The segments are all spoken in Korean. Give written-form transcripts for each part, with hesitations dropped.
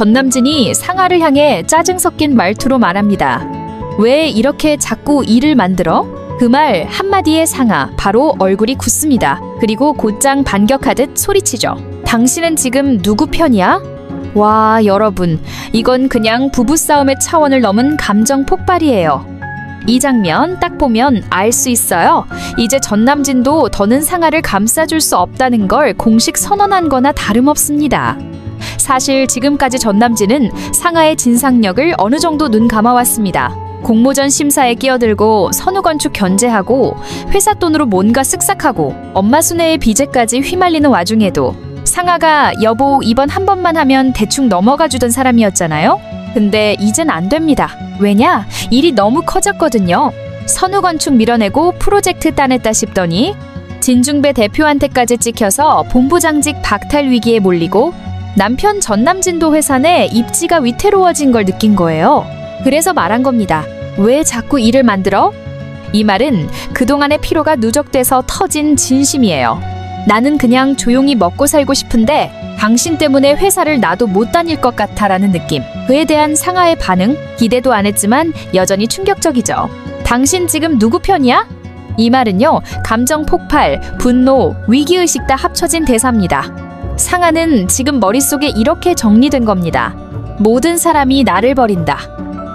전남진이 상아를 향해 짜증 섞인 말투로 말합니다. 왜 이렇게 자꾸 일을 만들어? 그 말 한마디에 상아 바로 얼굴이 굳습니다. 그리고 곧장 반격하듯 소리치죠. 당신은 지금 누구 편이야? 와, 여러분, 이건 그냥 부부싸움의 차원을 넘은 감정 폭발이에요. 이 장면 딱 보면 알 수 있어요. 이제 전남진도 더는 상아를 감싸줄 수 없다는 걸 공식 선언한 거나 다름없습니다. 사실 지금까지 전남진은 상아의 진상력을 어느 정도 눈 감아왔습니다. 공모전 심사에 끼어들고 선후건축 견제하고 회사 돈으로 뭔가 쓱싹하고 엄마 순애의 빚에까지 휘말리는 와중에도 상아가 여보 이번 한 번만 하면 대충 넘어가 주던 사람이었잖아요. 근데 이젠 안 됩니다. 왜냐? 일이 너무 커졌거든요. 선후건축 밀어내고 프로젝트 따냈다 싶더니 진중배 대표한테까지 찍혀서 본부장직 박탈 위기에 몰리고 남편 전남진도 회사 내 입지가 위태로워진 걸 느낀 거예요. 그래서 말한 겁니다. 왜 자꾸 일을 만들어? 이 말은 그동안의 피로가 누적돼서 터진 진심이에요. 나는 그냥 조용히 먹고 살고 싶은데 당신 때문에 회사를 나도 못 다닐 것 같아라는 느낌. 그에 대한 상아의 반응, 기대도 안 했지만 여전히 충격적이죠. 당신 지금 누구 편이야? 이 말은요, 감정 폭발, 분노, 위기의식 다 합쳐진 대사입니다. 상아는 지금 머릿속에 이렇게 정리된 겁니다. 모든 사람이 나를 버린다.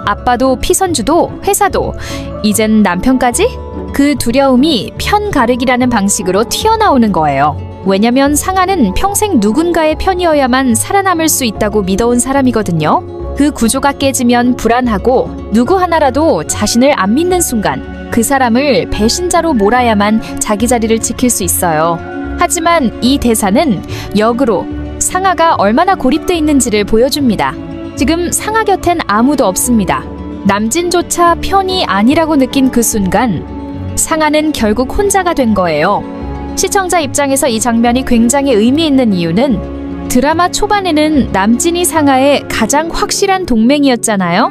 아빠도 피선주도 회사도 이젠 남편까지? 그 두려움이 편가르기라는 방식으로 튀어나오는 거예요. 왜냐면 상아는 평생 누군가의 편이어야만 살아남을 수 있다고 믿어온 사람이거든요. 그 구조가 깨지면 불안하고 누구 하나라도 자신을 안 믿는 순간 그 사람을 배신자로 몰아야만 자기 자리를 지킬 수 있어요. 하지만 이 대사는 역으로 상아가 얼마나 고립돼 있는지를 보여줍니다. 지금 상아 곁엔 아무도 없습니다. 남진조차 편이 아니라고 느낀 그 순간 상아는 결국 혼자가 된 거예요. 시청자 입장에서 이 장면이 굉장히 의미 있는 이유는 드라마 초반에는 남진이 상아의 가장 확실한 동맹이었잖아요.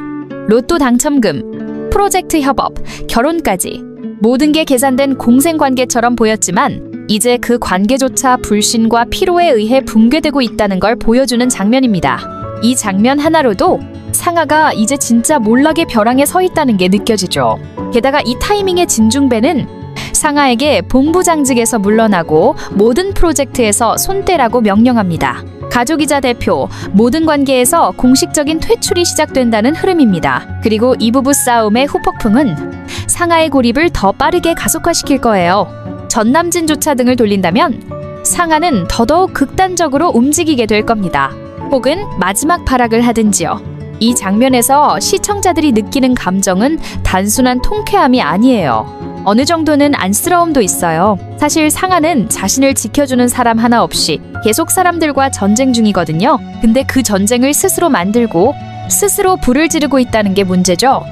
로또 당첨금, 프로젝트 협업, 결혼까지 모든 게 계산된 공생관계처럼 보였지만 이제 그 관계조차 불신과 피로에 의해 붕괴되고 있다는 걸 보여주는 장면입니다. 이 장면 하나로도 상아가 이제 진짜 몰락의 벼랑에 서 있다는 게 느껴지죠. 게다가 이 타이밍에 진중배는 상아에게 본부장직에서 물러나고 모든 프로젝트에서 손 떼라고 명령합니다. 가족이자 대표, 모든 관계에서 공식적인 퇴출이 시작된다는 흐름입니다. 그리고 이 부부 싸움의 후폭풍은 상아의 고립을 더 빠르게 가속화시킬 거예요. 전남진조차 등을 돌린다면 상아는 더더욱 극단적으로 움직이게 될 겁니다. 혹은 마지막 발악을 하든지요. 이 장면에서 시청자들이 느끼는 감정은 단순한 통쾌함이 아니에요. 어느 정도는 안쓰러움도 있어요. 사실 상아는 자신을 지켜주는 사람 하나 없이 계속 사람들과 전쟁 중이거든요. 근데 그 전쟁을 스스로 만들고 스스로 불을 지르고 있다는 게 문제죠.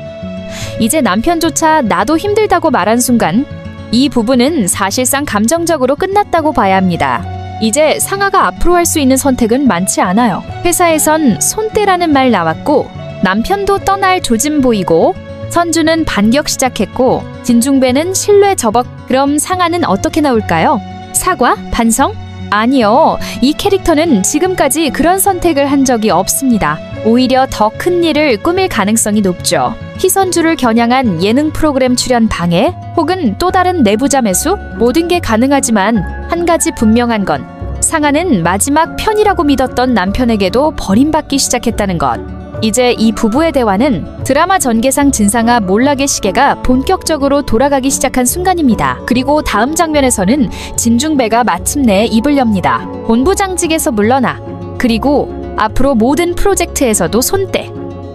이제 남편조차 나도 힘들다고 말한 순간 이 부분은 사실상 감정적으로 끝났다고 봐야 합니다. 이제 상아가 앞으로 할 수 있는 선택은 많지 않아요. 회사에선 손떼라는 말 나왔고 남편도 떠날 조짐 보이고 선주는 반격 시작했고 진중배는 신뢰 접억. 그럼 상아는 어떻게 나올까요? 사과? 반성? 아니요. 이 캐릭터는 지금까지 그런 선택을 한 적이 없습니다. 오히려 더 큰 일을 꾸밀 가능성이 높죠. 희선주를 겨냥한 예능 프로그램 출연 방해 혹은 또 다른 내부자 매수? 모든 게 가능하지만 한 가지 분명한 건 상아는 마지막 편이라고 믿었던 남편에게도 버림받기 시작했다는 것. 이제 이 부부의 대화는 드라마 전개상 진상아 몰락의 시계가 본격적으로 돌아가기 시작한 순간입니다. 그리고 다음 장면에서는 진중배가 마침내 입을 엽니다. 본부장직에서 물러나. 그리고 앞으로 모든 프로젝트에서도 손떼.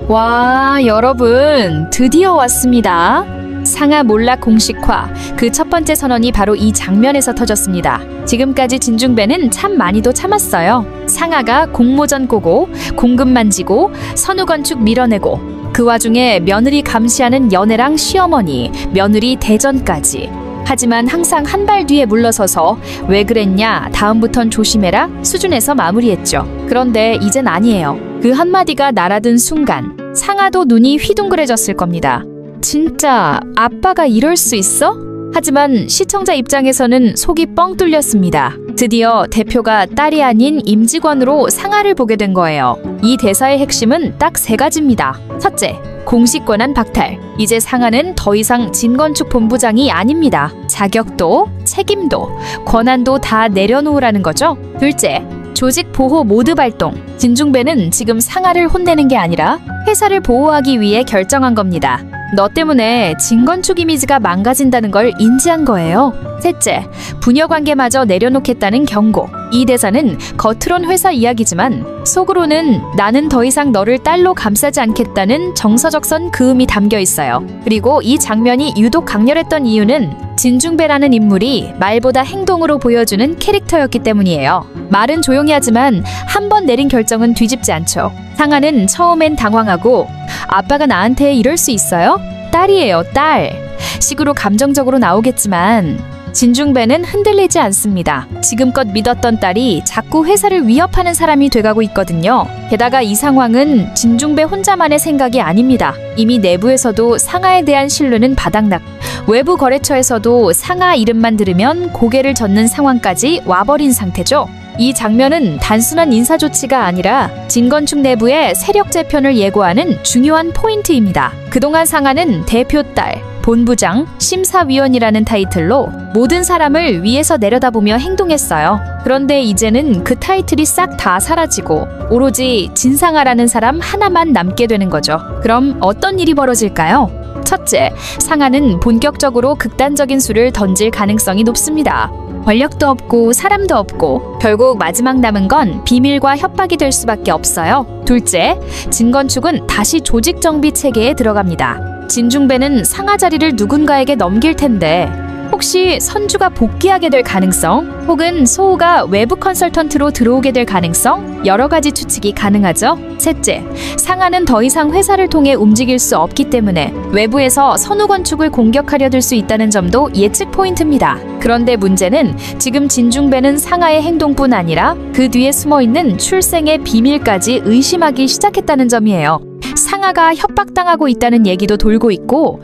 와, 여러분, 드디어 왔습니다. 상아 몰락 공식화. 그 첫 번째 선언이 바로 이 장면에서 터졌습니다. 지금까지 진중배는 참 많이도 참았어요. 상아가 공모전 꼬고 공금 만지고 선후건축 밀어내고 그 와중에 며느리 감시하는 연애랑 시어머니, 며느리 대전까지. 하지만 항상 한 발 뒤에 물러서서 왜 그랬냐, 다음부턴 조심해라 수준에서 마무리했죠. 그런데 이젠 아니에요. 그 한마디가 날아든 순간 상아도 눈이 휘둥그레졌을 겁니다. 진짜 아빠가 이럴 수 있어? 하지만 시청자 입장에서는 속이 뻥 뚫렸습니다. 드디어 대표가 딸이 아닌 임직원으로 상하를 보게 된 거예요. 이 대사의 핵심은 딱 세 가지입니다. 첫째, 공식 권한 박탈. 이제 상하는 더 이상 진건축 본부장이 아닙니다. 자격도, 책임도, 권한도 다 내려놓으라는 거죠. 둘째, 조직 보호 모드 발동. 진중배는 지금 상하를 혼내는 게 아니라 회사를 보호하기 위해 결정한 겁니다. 너 때문에 진건축 이미지가 망가진다는 걸 인지한 거예요. 셋째, 부녀관계마저 내려놓겠다는 경고. 이 대사는 겉으론 회사 이야기지만 속으로는 나는 더 이상 너를 딸로 감싸지 않겠다는 정서적선 그음이 담겨 있어요. 그리고 이 장면이 유독 강렬했던 이유는 진중배라는 인물이 말보다 행동으로 보여주는 캐릭터였기 때문이에요. 말은 조용히 하지만 한 번 내린 결정은 뒤집지 않죠. 상하는 처음엔 당황하고 아빠가 나한테 이럴 수 있어요? 딸이에요, 딸. 식으로 감정적으로 나오겠지만 진중배는 흔들리지 않습니다. 지금껏 믿었던 딸이 자꾸 회사를 위협하는 사람이 돼가고 있거든요. 게다가 이 상황은 진중배 혼자만의 생각이 아닙니다. 이미 내부에서도 상하에 대한 신뢰는 바닥났. 외부 거래처에서도 상하 이름만 들으면 고개를 젓는 상황까지 와버린 상태죠. 이 장면은 단순한 인사 조치가 아니라 진건축 내부의 세력 재편을 예고하는 중요한 포인트입니다. 그동안 상하는 대표 딸, 본부장, 심사위원이라는 타이틀로 모든 사람을 위에서 내려다보며 행동했어요. 그런데 이제는 그 타이틀이 싹 다 사라지고 오로지 진상하라는 사람 하나만 남게 되는 거죠. 그럼 어떤 일이 벌어질까요? 첫째, 상하는 본격적으로 극단적인 수를 던질 가능성이 높습니다. 권력도 없고 사람도 없고 결국 마지막 남은 건 비밀과 협박이 될 수밖에 없어요. 둘째, 진건축은 다시 조직 정비 체계에 들어갑니다. 진중배는 상하 자리를 누군가에게 넘길 텐데 혹시 선주가 복귀하게 될 가능성, 혹은 소우가 외부 컨설턴트로 들어오게 될 가능성, 여러 가지 추측이 가능하죠. 셋째, 상하는 더 이상 회사를 통해 움직일 수 없기 때문에 외부에서 선후건축을 공격하려 들 수 있다는 점도 예측 포인트입니다. 그런데 문제는 지금 진중배는 상하의 행동뿐 아니라 그 뒤에 숨어있는 출생의 비밀까지 의심하기 시작했다는 점이에요. 상하가 협박당하고 있다는 얘기도 돌고 있고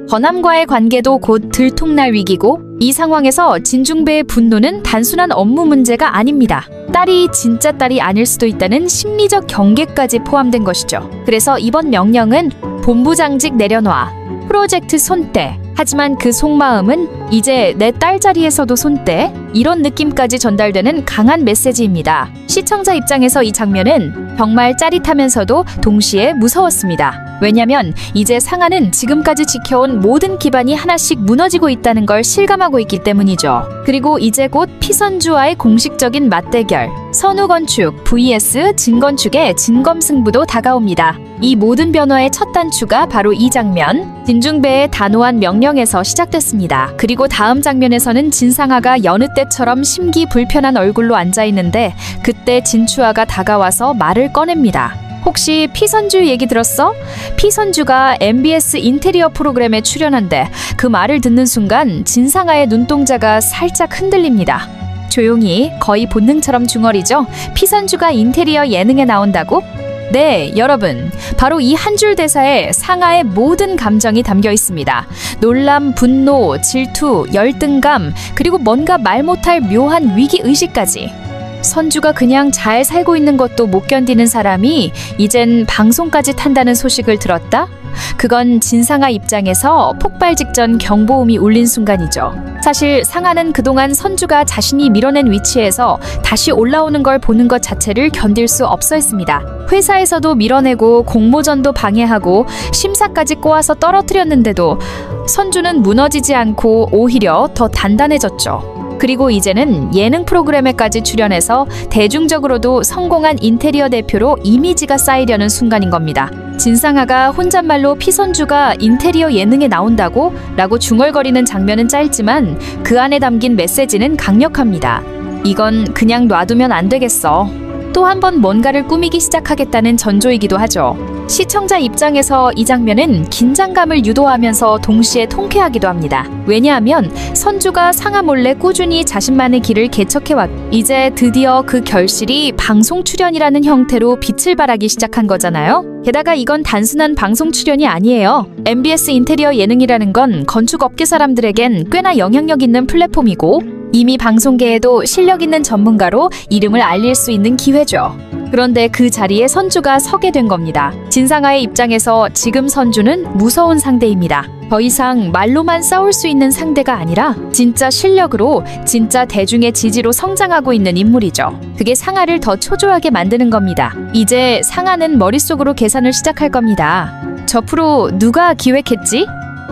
권함과의 관계도 곧 들통날 위기고, 이 상황에서 진중배의 분노는 단순한 업무 문제가 아닙니다. 딸이 진짜 딸이 아닐 수도 있다는 심리적 경계까지 포함된 것이죠. 그래서 이번 명령은 본부장직 내려놔, 프로젝트 손떼. 하지만 그 속마음은 이제 내 딸 자리에서도 손떼, 이런 느낌까지 전달되는 강한 메시지입니다. 시청자 입장에서 이 장면은 정말 짜릿하면서도 동시에 무서웠습니다. 왜냐면 이제 상하는 지금까지 지켜온 모든 기반이 하나씩 무너지고 있다는 걸 실감하고 있기 때문이죠. 그리고 이제 곧 피선주와의 공식적인 맞대결, 선후건축 vs 진건축의 진검승부도 다가옵니다. 이 모든 변화의 첫 단추가 바로 이 장면, 진중배의 단호한 명령에서 시작됐습니다. 그리고 다음 장면에서는 진상하가 여느 때처럼 심기불편한 얼굴로 앉아있는데 그때 진추아가 다가와서 말을 꺼냅니다. 혹시 피선주 얘기 들었어? 피선주가 MBS 인테리어 프로그램에 출연한대. 그 말을 듣는 순간 진상아의 눈동자가 살짝 흔들립니다. 조용히, 거의 본능처럼 중얼이죠. 피선주가 인테리어 예능에 나온다고? 네, 여러분, 바로 이 한 줄 대사에 상하의 모든 감정이 담겨 있습니다. 놀람, 분노, 질투, 열등감, 그리고 뭔가 말 못할 묘한 위기의식까지. 선주가 그냥 잘 살고 있는 것도 못 견디는 사람이 이젠 방송까지 탄다는 소식을 들었다? 그건 진상아 입장에서 폭발 직전 경보음이 울린 순간이죠. 사실 상하는 그동안 선주가 자신이 밀어낸 위치에서 다시 올라오는 걸 보는 것 자체를 견딜 수 없어 했습니다. 회사에서도 밀어내고 공모전도 방해하고 심사까지 꼬아서 떨어뜨렸는데도 선주는 무너지지 않고 오히려 더 단단해졌죠. 그리고 이제는 예능 프로그램에까지 출연해서 대중적으로도 성공한 인테리어 대표로 이미지가 쌓이려는 순간인 겁니다. 진상아가 혼잣말로 피선주가 인테리어 예능에 나온다고? 라고 중얼거리는 장면은 짧지만 그 안에 담긴 메시지는 강력합니다. 이건 그냥 놔두면 안 되겠어. 또 한 번 뭔가를 꾸미기 시작하겠다는 전조이기도 하죠. 시청자 입장에서 이 장면은 긴장감을 유도하면서 동시에 통쾌하기도 합니다. 왜냐하면 선주가 상하 몰래 꾸준히 자신만의 길을 개척해왔. 이제 드디어 그 결실이 방송 출연이라는 형태로 빛을 발하기 시작한 거잖아요. 게다가 이건 단순한 방송 출연이 아니에요. MBS 인테리어 예능이라는 건 건축업계 사람들에겐 꽤나 영향력 있는 플랫폼이고 이미 방송계에도 실력 있는 전문가로 이름을 알릴 수 있는 기회죠. 그런데 그 자리에 선주가 서게 된 겁니다. 진상아의 입장에서 지금 선주는 무서운 상대입니다. 더 이상 말로만 싸울 수 있는 상대가 아니라 진짜 실력으로, 진짜 대중의 지지로 성장하고 있는 인물이죠. 그게 상아를 더 초조하게 만드는 겁니다. 이제 상아는 머릿속으로 계산을 시작할 겁니다. 저 프로 누가 기획했지?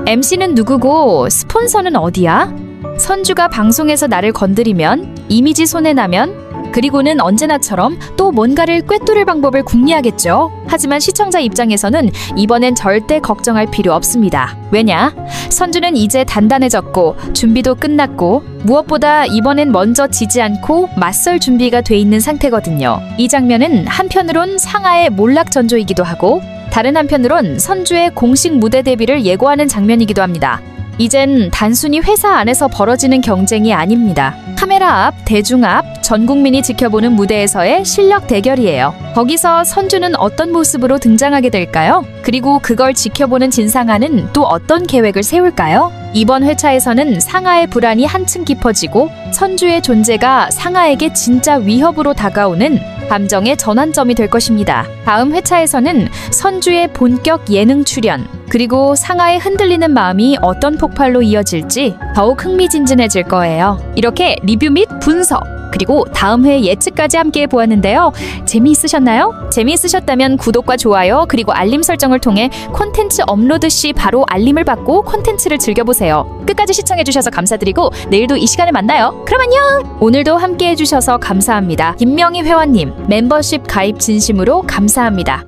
MC는 누구고 스폰서는 어디야? 선주가 방송에서 나를 건드리면, 이미지 손해나면, 그리고는 언제나처럼 또 뭔가를 꿰뚫을 방법을 궁리하겠죠. 하지만 시청자 입장에서는 이번엔 절대 걱정할 필요 없습니다. 왜냐? 선주는 이제 단단해졌고 준비도 끝났고 무엇보다 이번엔 먼저 지지 않고 맞설 준비가 돼 있는 상태거든요. 이 장면은 한편으론 상하의 몰락 전조이기도 하고 다른 한편으론 선주의 공식 무대 데뷔를 예고하는 장면이기도 합니다. 이젠 단순히 회사 안에서 벌어지는 경쟁이 아닙니다. 카메라 앞, 대중 앞, 전 국민이 지켜보는 무대에서의 실력 대결이에요. 거기서 선주는 어떤 모습으로 등장하게 될까요? 그리고 그걸 지켜보는 진상아는 또 어떤 계획을 세울까요? 이번 회차에서는 상아의 불안이 한층 깊어지고 선주의 존재가 상아에게 진짜 위협으로 다가오는 감정의 전환점이 될 것입니다. 다음 회차에서는 선주의 본격 예능 출연, 그리고 상아의 흔들리는 마음이 어떤 폭발로 이어질지 더욱 흥미진진해질 거예요. 이렇게 리뷰 및 분석, 그리고 다음 회 예측까지 함께 보았는데요. 재미있으셨나요? 재미있으셨다면 구독과 좋아요 그리고 알림 설정을 통해 콘텐츠 업로드 시 바로 알림을 받고 콘텐츠를 즐겨보세요. 끝까지 시청해주셔서 감사드리고 내일도 이 시간에 만나요. 그럼 안녕! 오늘도 함께 해주셔서 감사합니다. 김명희 회원님, 멤버십 가입 진심으로 감사합니다.